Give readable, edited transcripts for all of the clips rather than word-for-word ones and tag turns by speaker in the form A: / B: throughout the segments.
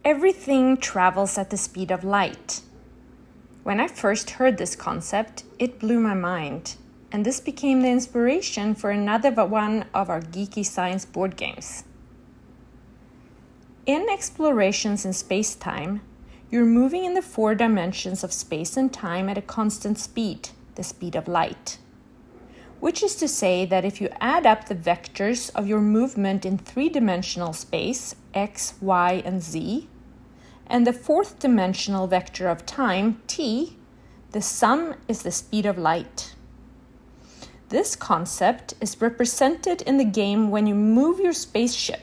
A: Everything travels at the speed of light. When I first heard this concept, it blew my mind, and this became the inspiration for another one of our geeky science board games. In explorations in space-time, you're moving in the 4 dimensions of space and time at a constant speed, the speed of light. Which is to say that if you add up the vectors of your movement in 3-dimensional space, x, y, and z, and the 4th dimensional vector of time, t, the sum is the speed of light. This concept is represented in the game when you move your spaceship.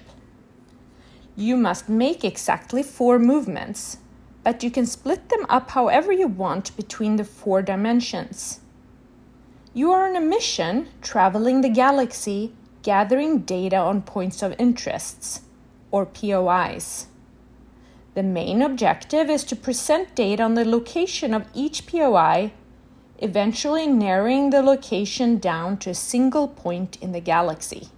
A: You must make exactly 4 movements, but you can split them up however you want between the 4 dimensions. You are on a mission traveling the galaxy, gathering data on points of interests, or POIs. The main objective is to present data on the location of each POI, eventually narrowing the location down to a single point in the galaxy.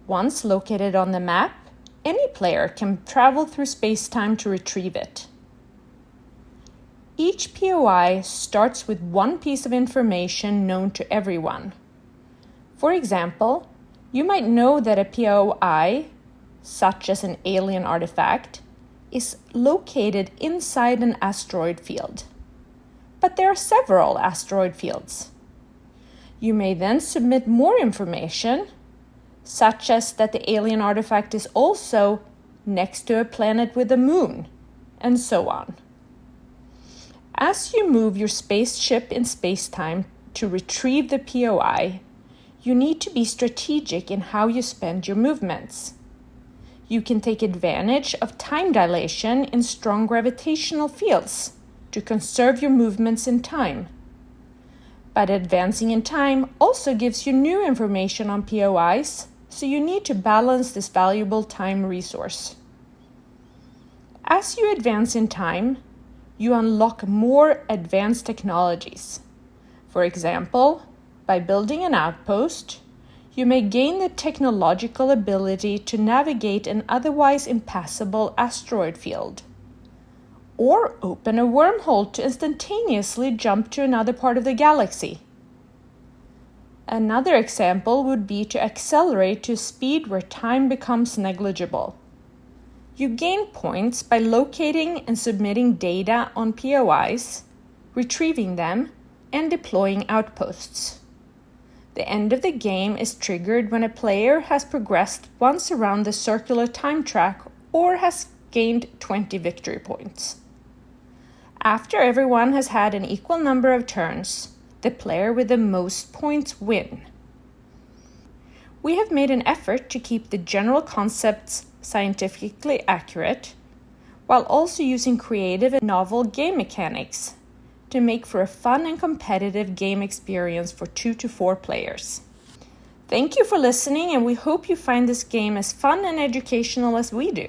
A: Once located on the map, any player can travel through space-time to retrieve it. Each POI starts with one piece of information known to everyone. For example, you might know that a POI, such as an alien artifact, is located inside an asteroid field. But there are several asteroid fields. You may then submit more information, such as that the alien artifact is also next to a planet with a moon, and so on. As you move your spaceship in space-time to retrieve the POI, you need to be strategic in how you spend your movements. You can take advantage of time dilation in strong gravitational fields to conserve your movements in time. But advancing in time also gives you new information on POIs, so you need to balance this valuable time resource. As you advance in time, you unlock more advanced technologies. For example, by building an outpost, you may gain the technological ability to navigate an otherwise impassable asteroid field, or open a wormhole to instantaneously jump to another part of the galaxy. Another example would be to accelerate to a speed where time becomes negligible. You gain points by locating and submitting data on POIs, retrieving them, and deploying outposts. The end of the game is triggered when a player has progressed once around the circular time track or has gained 20 victory points. After everyone has had an equal number of turns, the player with the most points win. We have made an effort to keep the general concepts scientifically accurate, while also using creative and novel game mechanics to make for a fun and competitive game experience for 2 to 4 players. Thank you for listening, and we hope you find this game as fun and educational as we do.